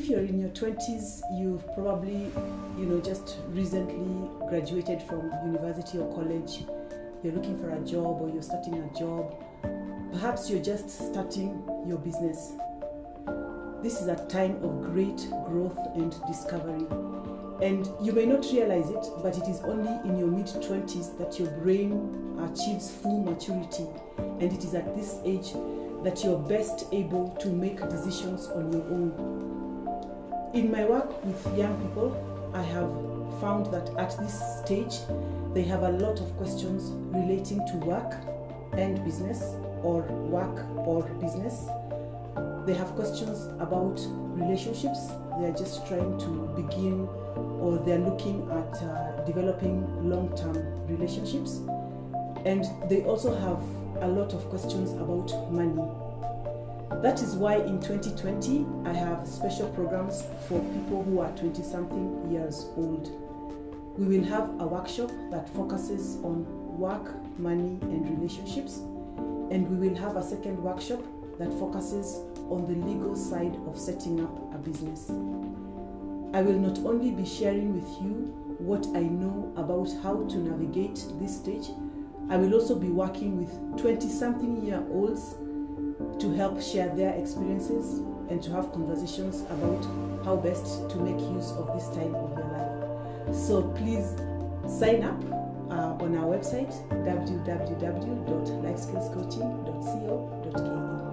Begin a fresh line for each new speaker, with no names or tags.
if you're in your 20s, you've probably, just recently graduated from university or college, you're looking for a job or you're starting a job, perhaps you're just starting your business. This is a time of great growth and discovery. And you may not realize it, but it is only in your mid-20s that your brain achieves full maturity. And it is at this age that you're best able to make decisions on your own. In my work with young people, I have found that at this stage, they have a lot of questions relating to work and business, or work or business. They have questions about relationships. They are just trying to begin, or they're looking at developing long-term relationships. And they also have a lot of questions about money. That is why in 2020, I have special programs for people who are 20-something years old. We will have a workshop that focuses on work, money, and relationships. And we will have a second workshop that focuses on the legal side of setting up a business. I will not only be sharing with you what I know about how to navigate this stage, I will also be working with 20-something-year-olds to help share their experiences and to have conversations about how best to make use of this time of their life. So please sign up on our website, www.lifeskillscoaching.co.ke.